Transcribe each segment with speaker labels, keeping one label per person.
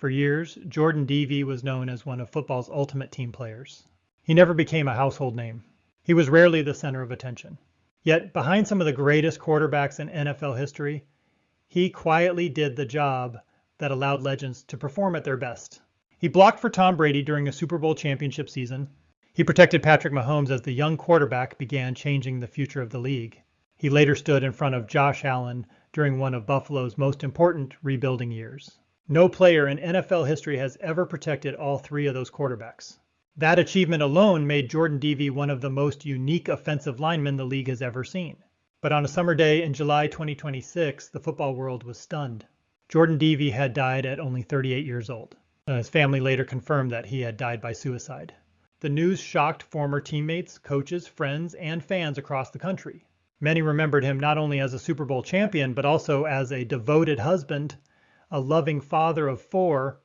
Speaker 1: For years, Jordan Devey was known as one of football's ultimate team players. He never became a household name. He was rarely the center of attention. Yet, behind some of the greatest quarterbacks in NFL history, he quietly did the job that allowed legends to perform at their best. He blocked for Tom Brady during a Super Bowl championship season. He protected Patrick Mahomes as the young quarterback began changing the future of the league. He later stood in front of Josh Allen during one of Buffalo's most important rebuilding years. No player in NFL history has ever protected all three of those quarterbacks. That achievement alone made Jordan Devey one of the most unique offensive linemen the league has ever seen. But on a summer day in July 2026, the football world was stunned. Jordan Devey had died at only 38 years old. His family later confirmed that he had died by suicide. The news shocked former teammates, coaches, friends, and fans across the country. Many remembered him not only as a Super Bowl champion, but also as a devoted husband, a loving father of four,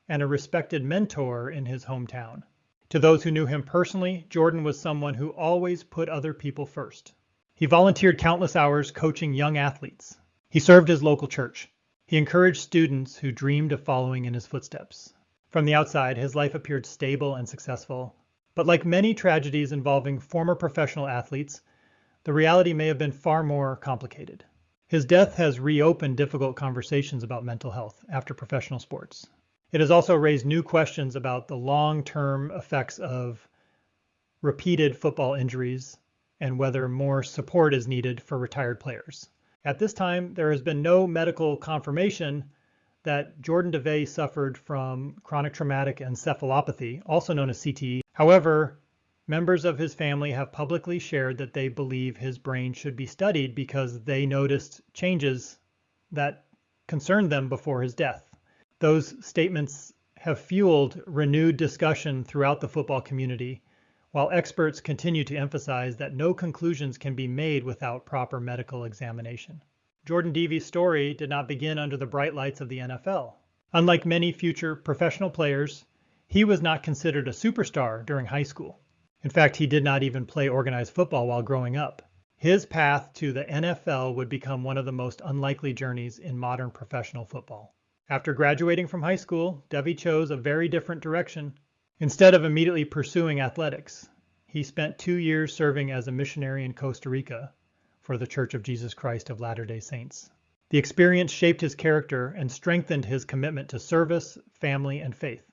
Speaker 1: and a respected mentor in his hometown. To those who knew him personally, Jordan was someone who always put other people first. He volunteered countless hours coaching young athletes. He served his local church. He encouraged students who dreamed of following in his footsteps. From the outside, his life appeared stable and successful. But like many tragedies involving former professional athletes, the reality may have been far more complicated. His death has reopened difficult conversations about mental health after professional sports. It has also raised new questions about the long-term effects of repeated football injuries and whether more support is needed for retired players. At this time, there has been no medical confirmation that Jordan Devey suffered from chronic traumatic encephalopathy, also known as CTE. However, members of his family have publicly shared that they believe his brain should be studied because they noticed changes that concerned them before his death. Those statements have fueled renewed discussion throughout the football community, while experts continue to emphasize that no conclusions can be made without proper medical examination. Jordan Devey's story did not begin under the bright lights of the NFL. Unlike many future professional players, he was not considered a superstar during high school. In fact, he did not even play organized football while growing up. His path to the NFL would become one of the most unlikely journeys in modern professional football. After graduating from high school, Devey chose a very different direction. Instead of immediately pursuing athletics, he spent 2 years serving as a missionary in Costa Rica for the Church of Jesus Christ of Latter-day Saints. The experience shaped his character and strengthened his commitment to service, family, and faith.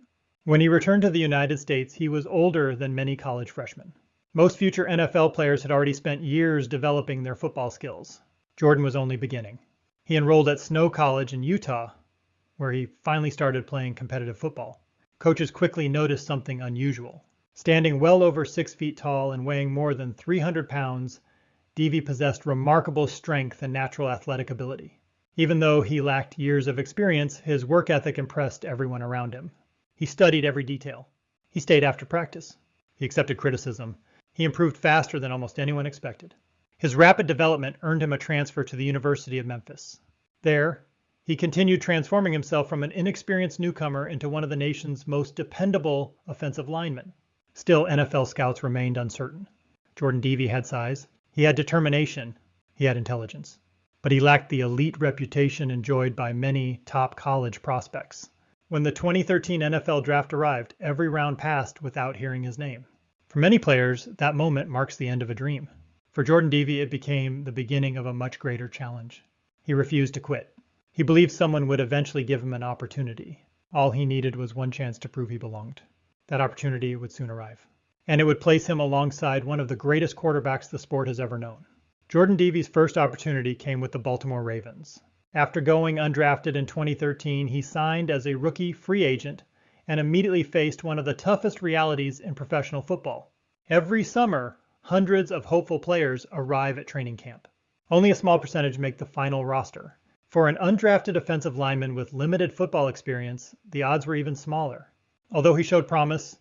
Speaker 1: When he returned to the United States, he was older than many college freshmen. Most future NFL players had already spent years developing their football skills. Jordan was only beginning. He enrolled at Snow College in Utah, where he finally started playing competitive football. Coaches quickly noticed something unusual. Standing well over 6 feet tall and weighing more than 300 pounds, Devey possessed remarkable strength and natural athletic ability. Even though he lacked years of experience, his work ethic impressed everyone around him. He studied every detail. He stayed after practice. He accepted criticism. He improved faster than almost anyone expected. His rapid development earned him a transfer to the University of Memphis. There, he continued transforming himself from an inexperienced newcomer into one of the nation's most dependable offensive linemen. Still, NFL scouts remained uncertain. Jordan Devey had size. He had determination. He had intelligence. But he lacked the elite reputation enjoyed by many top college prospects. When the 2013 NFL draft arrived, every round passed without hearing his name. For many players, that moment marks the end of a dream. For Jordan Devey, it became the beginning of a much greater challenge. He refused to quit. He believed someone would eventually give him an opportunity. All he needed was one chance to prove he belonged. That opportunity would soon arrive. And it would place him alongside one of the greatest quarterbacks the sport has ever known. Jordan Devey's first opportunity came with the Baltimore Ravens. After going undrafted in 2013, he signed as a rookie free agent and immediately faced one of the toughest realities in professional football. Every summer, hundreds of hopeful players arrive at training camp. Only a small percentage make the final roster. For an undrafted offensive lineman with limited football experience, the odds were even smaller. Although he showed promise,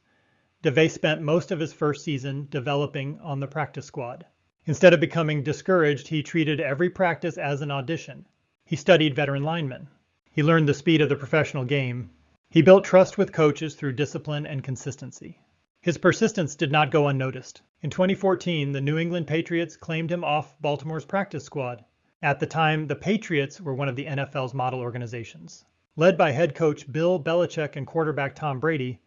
Speaker 1: Devey spent most of his first season developing on the practice squad. Instead of becoming discouraged, he treated every practice as an audition. He studied veteran linemen. He learned the speed of the professional game. He built trust with coaches through discipline and consistency. His persistence did not go unnoticed. In 2014, the New England Patriots claimed him off Baltimore's practice squad. At the time, the Patriots were one of the NFL's model organizations. Led by head coach Bill Belichick and quarterback Tom Brady,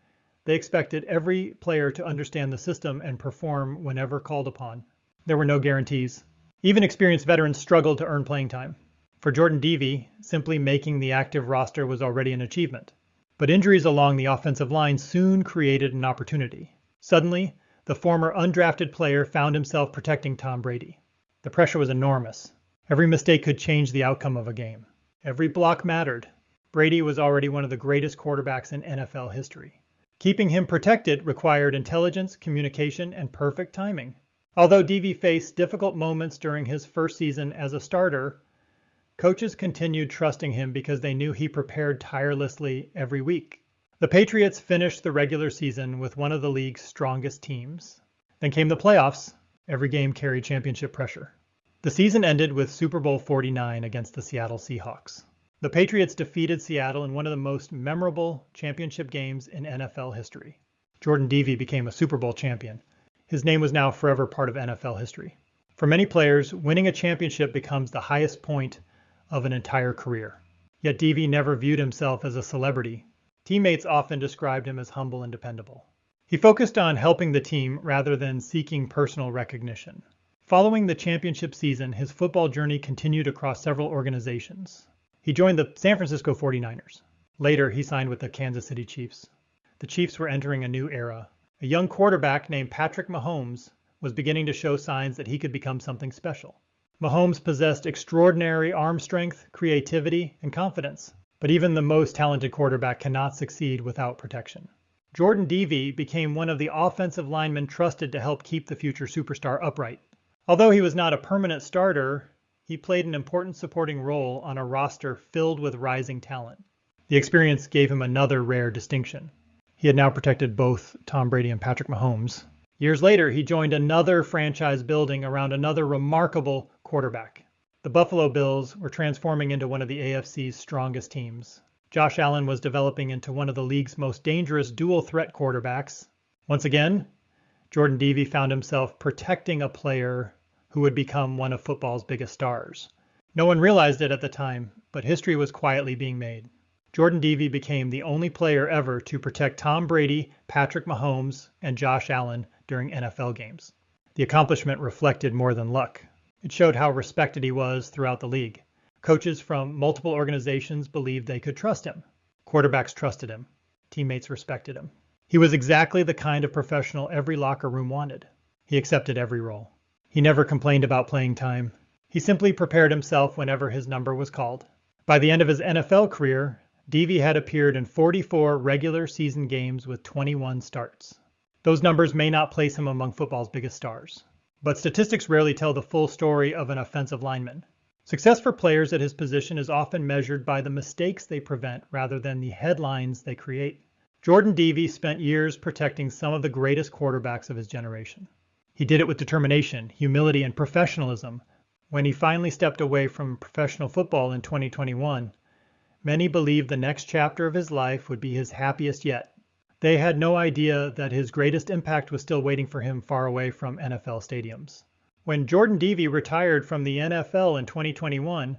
Speaker 1: they expected every player to understand the system and perform whenever called upon. There were no guarantees. Even experienced veterans struggled to earn playing time. For Jordan Devey, simply making the active roster was already an achievement. But injuries along the offensive line soon created an opportunity. Suddenly, the former undrafted player found himself protecting Tom Brady. The pressure was enormous. Every mistake could change the outcome of a game. Every block mattered. Brady was already one of the greatest quarterbacks in NFL history. Keeping him protected required intelligence, communication, and perfect timing. Although Devey faced difficult moments during his first season as a starter, coaches continued trusting him because they knew he prepared tirelessly every week. The Patriots finished the regular season with one of the league's strongest teams. Then came the playoffs. Every game carried championship pressure. The season ended with Super Bowl XLIX against the Seattle Seahawks. The Patriots defeated Seattle in one of the most memorable championship games in NFL history. Jordan Devey became a Super Bowl champion. His name was now forever part of NFL history. For many players, winning a championship becomes the highest point of an entire career. Yet Devey never viewed himself as a celebrity. Teammates often described him as humble and dependable. He focused on helping the team rather than seeking personal recognition. Following the championship season, his football journey continued across several organizations. He joined the San Francisco 49ers. Later, he signed with the Kansas City Chiefs. The Chiefs were entering a new era. A young quarterback named Patrick Mahomes was beginning to show signs that he could become something special. Mahomes possessed extraordinary arm strength, creativity, and confidence, but even the most talented quarterback cannot succeed without protection. Jordan Devey became one of the offensive linemen trusted to help keep the future superstar upright. Although he was not a permanent starter, he played an important supporting role on a roster filled with rising talent. The experience gave him another rare distinction. He had now protected both Tom Brady and Patrick Mahomes. Years later, he joined another franchise building around another remarkable quarterback. The Buffalo Bills were transforming into one of the AFC's strongest teams. Josh Allen was developing into one of the league's most dangerous dual-threat quarterbacks. Once again, Jordan Devey found himself protecting a player who would become one of football's biggest stars. No one realized it at the time, but history was quietly being made. Jordan Devey became the only player ever to protect Tom Brady, Patrick Mahomes, and Josh Allen during NFL games. The accomplishment reflected more than luck. It showed how respected he was throughout the league. Coaches from multiple organizations believed they could trust him. Quarterbacks trusted him. Teammates respected him. He was exactly the kind of professional every locker room wanted. He accepted every role. He never complained about playing time. He simply prepared himself whenever his number was called. By the end of his NFL career, Devey had appeared in 44 regular season games with 21 starts. Those numbers may not place him among football's biggest stars, but statistics rarely tell the full story of an offensive lineman. Success for players at his position is often measured by the mistakes they prevent rather than the headlines they create. Jordan Devey spent years protecting some of the greatest quarterbacks of his generation. He did it with determination, humility, and professionalism. When he finally stepped away from professional football in 2021, many believed the next chapter of his life would be his happiest yet. They had no idea that his greatest impact was still waiting for him far away from NFL stadiums. When Jordan Devey retired from the NFL in 2021,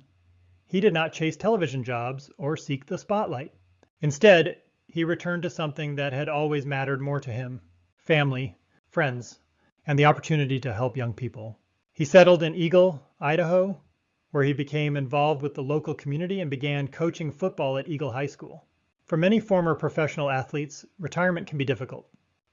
Speaker 1: he did not chase television jobs or seek the spotlight. Instead, he returned to something that had always mattered more to him: family, friends, and the opportunity to help young people. He settled in Eagle, Idaho, where he became involved with the local community and began coaching football at Eagle High School. For many former professional athletes, retirement can be difficult.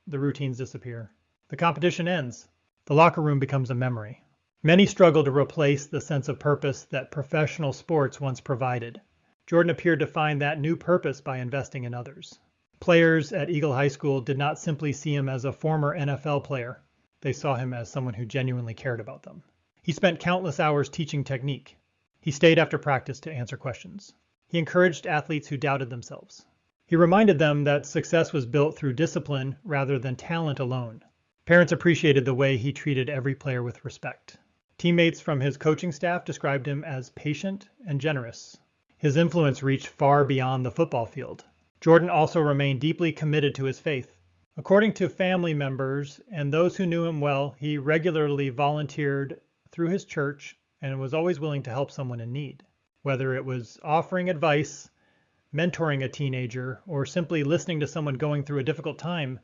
Speaker 1: The routines disappear. The competition ends. The locker room becomes a memory. Many struggle to replace the sense of purpose that professional sports once provided. Jordan appeared to find that new purpose by investing in others. Players at Eagle High School did not simply see him as a former NFL player. They saw him as someone who genuinely cared about them. He spent countless hours teaching technique. He stayed after practice to answer questions. He encouraged athletes who doubted themselves. He reminded them that success was built through discipline rather than talent alone. Parents appreciated the way he treated every player with respect. Teammates from his coaching staff described him as patient and generous. His influence reached far beyond the football field. Jordan also remained deeply committed to his faith. According to family members and those who knew him well, he regularly volunteered through his church and was always willing to help someone in need. Whether it was offering advice, mentoring a teenager, or simply listening to someone going through a difficult time,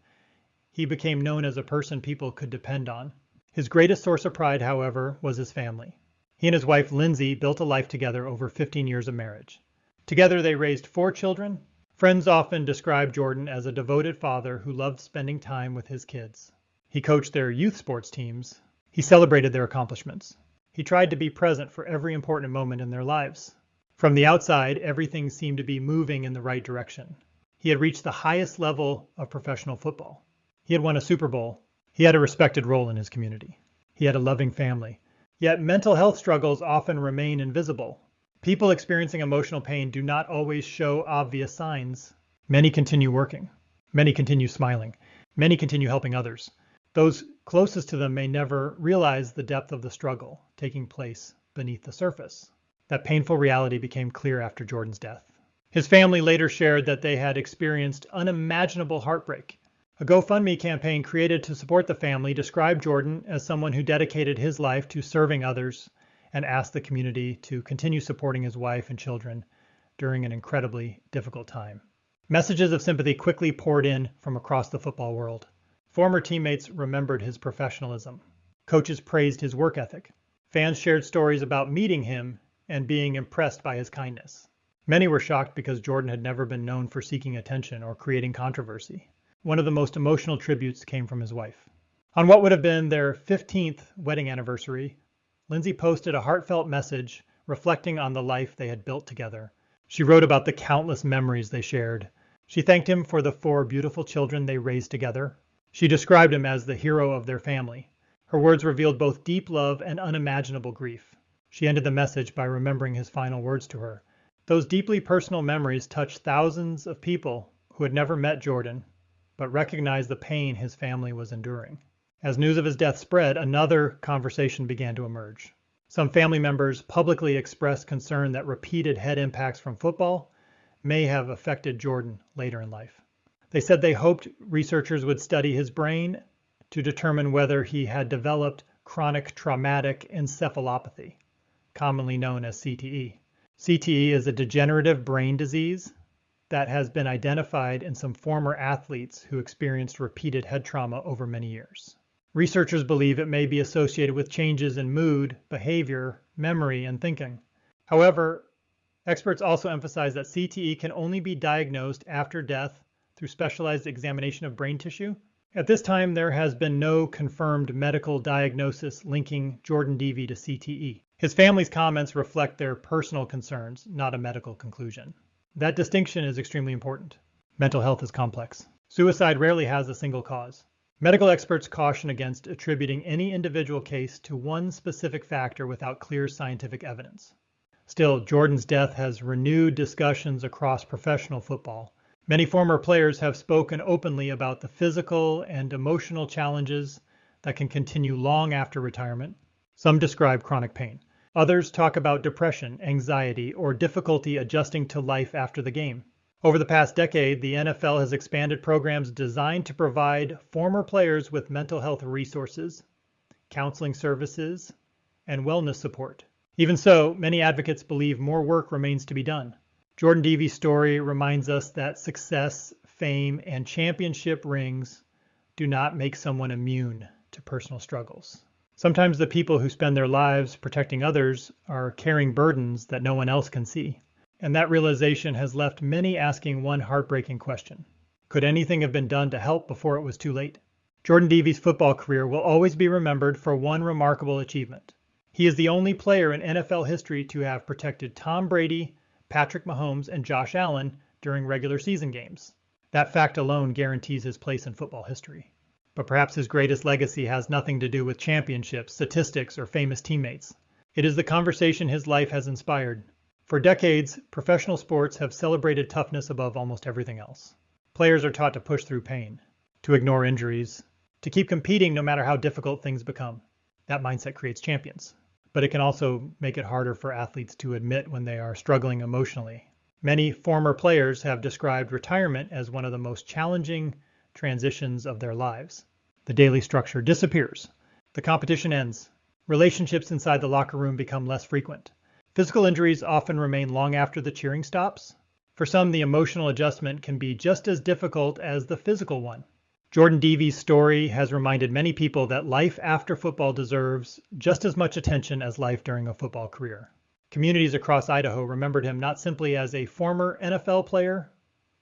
Speaker 1: he became known as a person people could depend on. His greatest source of pride, however, was his family. He and his wife, Lindsay, built a life together over 15 years of marriage. Together, they raised 4 children. Friends often describe Jordan as a devoted father who loved spending time with his kids. He coached their youth sports teams. He celebrated their accomplishments. He tried to be present for every important moment in their lives. From the outside, everything seemed to be moving in the right direction. He had reached the highest level of professional football. He had won a Super Bowl. He had a respected role in his community. He had a loving family. Yet mental health struggles often remain invisible. People experiencing emotional pain do not always show obvious signs. Many continue working. Many continue smiling. Many continue helping others. Those closest to them may never realize the depth of the struggle taking place beneath the surface. That painful reality became clear after Jordan's death. His family later shared that they had experienced unimaginable heartbreak. A GoFundMe campaign created to support the family described Jordan as someone who dedicated his life to serving others and asked the community to continue supporting his wife and children during an incredibly difficult time. Messages of sympathy quickly poured in from across the football world. Former teammates remembered his professionalism. Coaches praised his work ethic. Fans shared stories about meeting him and being impressed by his kindness. Many were shocked because Jordan had never been known for seeking attention or creating controversy. One of the most emotional tributes came from his wife. On what would have been their 15th wedding anniversary, Lindsay posted a heartfelt message reflecting on the life they had built together. She wrote about the countless memories they shared. She thanked him for the 4 beautiful children they raised together. She described him as the hero of their family. Her words revealed both deep love and unimaginable grief. She ended the message by remembering his final words to her. Those deeply personal memories touched thousands of people who had never met Jordan, but recognized the pain his family was enduring. As news of his death spread, another conversation began to emerge. Some family members publicly expressed concern that repeated head impacts from football may have affected Jordan later in life. They said they hoped researchers would study his brain to determine whether he had developed chronic traumatic encephalopathy, commonly known as CTE. CTE is a degenerative brain disease that has been identified in some former athletes who experienced repeated head trauma over many years. Researchers believe it may be associated with changes in mood, behavior, memory, and thinking. However, experts also emphasize that CTE can only be diagnosed after death through specialized examination of brain tissue. At this time, there has been no confirmed medical diagnosis linking Jordan Devey to CTE. His family's comments reflect their personal concerns, not a medical conclusion. That distinction is extremely important. Mental health is complex. Suicide rarely has a single cause. Medical experts caution against attributing any individual case to one specific factor without clear scientific evidence. Still, Jordan's death has renewed discussions across professional football. Many former players have spoken openly about the physical and emotional challenges that can continue long after retirement. Some describe chronic pain. Others talk about depression, anxiety, or difficulty adjusting to life after the game. Over the past decade, the NFL has expanded programs designed to provide former players with mental health resources, counseling services, and wellness support. Even so, many advocates believe more work remains to be done. Jordan Devey's story reminds us that success, fame, and championship rings do not make someone immune to personal struggles. Sometimes the people who spend their lives protecting others are carrying burdens that no one else can see. And that realization has left many asking one heartbreaking question. Could anything have been done to help before it was too late? Jordan Devey's football career will always be remembered for one remarkable achievement. He is the only player in NFL history to have protected Tom Brady, Patrick Mahomes, and Josh Allen during regular season games. That fact alone guarantees his place in football history. But perhaps his greatest legacy has nothing to do with championships, statistics, or famous teammates. It is the conversation his life has inspired. For decades, professional sports have celebrated toughness above almost everything else. Players are taught to push through pain, to ignore injuries, to keep competing no matter how difficult things become. That mindset creates champions. But it can also make it harder for athletes to admit when they are struggling emotionally. Many former players have described retirement as one of the most challenging transitions of their lives. The daily structure disappears. The competition ends. Relationships inside the locker room become less frequent. Physical injuries often remain long after the cheering stops. For some, the emotional adjustment can be just as difficult as the physical one. Jordan Devey's story has reminded many people that life after football deserves just as much attention as life during a football career. Communities across Idaho remembered him not simply as a former NFL player,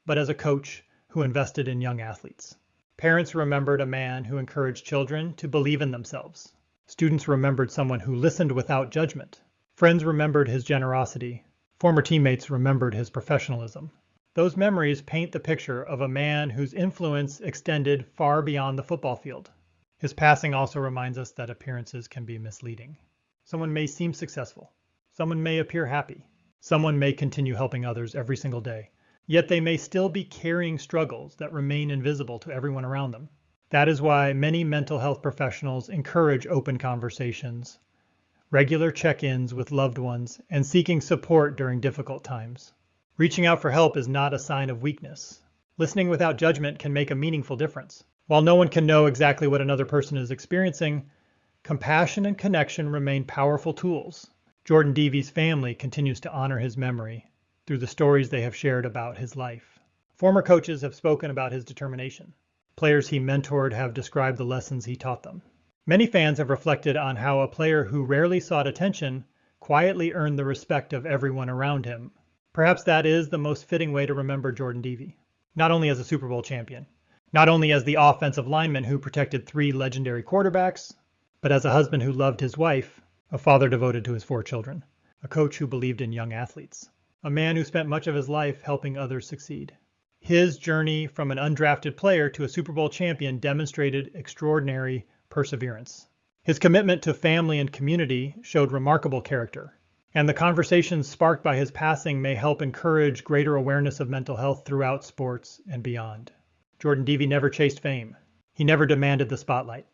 Speaker 1: but as a coach who invested in young athletes. Parents remembered a man who encouraged children to believe in themselves. Students remembered someone who listened without judgment. Friends remembered his generosity. Former teammates remembered his professionalism. Those memories paint the picture of a man whose influence extended far beyond the football field. His passing also reminds us that appearances can be misleading. Someone may seem successful. Someone may appear happy. Someone may continue helping others every single day. Yet they may still be carrying struggles that remain invisible to everyone around them. That is why many mental health professionals encourage open conversations, regular check-ins with loved ones, and seeking support during difficult times. Reaching out for help is not a sign of weakness. Listening without judgment can make a meaningful difference. While no one can know exactly what another person is experiencing, compassion and connection remain powerful tools. Jordan Devey's family continues to honor his memory through the stories they have shared about his life. Former coaches have spoken about his determination. Players he mentored have described the lessons he taught them. Many fans have reflected on how a player who rarely sought attention quietly earned the respect of everyone around him. Perhaps that is the most fitting way to remember Jordan Devey, not only as a Super Bowl champion, not only as the offensive lineman who protected 3 legendary quarterbacks, but as a husband who loved his wife, a father devoted to his 4 children, a coach who believed in young athletes, a man who spent much of his life helping others succeed. His journey from an undrafted player to a Super Bowl champion demonstrated extraordinary perseverance. His commitment to family and community showed remarkable character, and the conversations sparked by his passing may help encourage greater awareness of mental health throughout sports and beyond. Jordan Devey never chased fame. He never demanded the spotlight.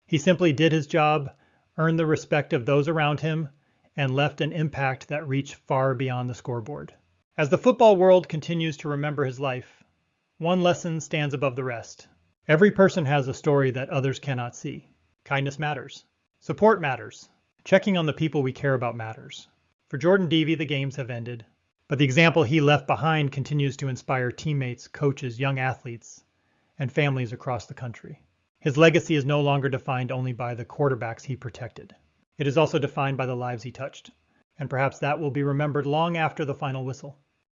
Speaker 1: He simply did his job, earned the respect of those around him, and left an impact that reached far beyond the scoreboard. As the football world continues to remember his life, one lesson stands above the rest. Every person has a story that others cannot see. Kindness matters. Support matters. Checking on the people we care about matters. For Jordan Devey, the games have ended, but the example he left behind continues to inspire teammates, coaches, young athletes, and families across the country. His legacy is no longer defined only by the quarterbacks he protected. It is also defined by the lives he touched, and perhaps that will be remembered long after the final whistle.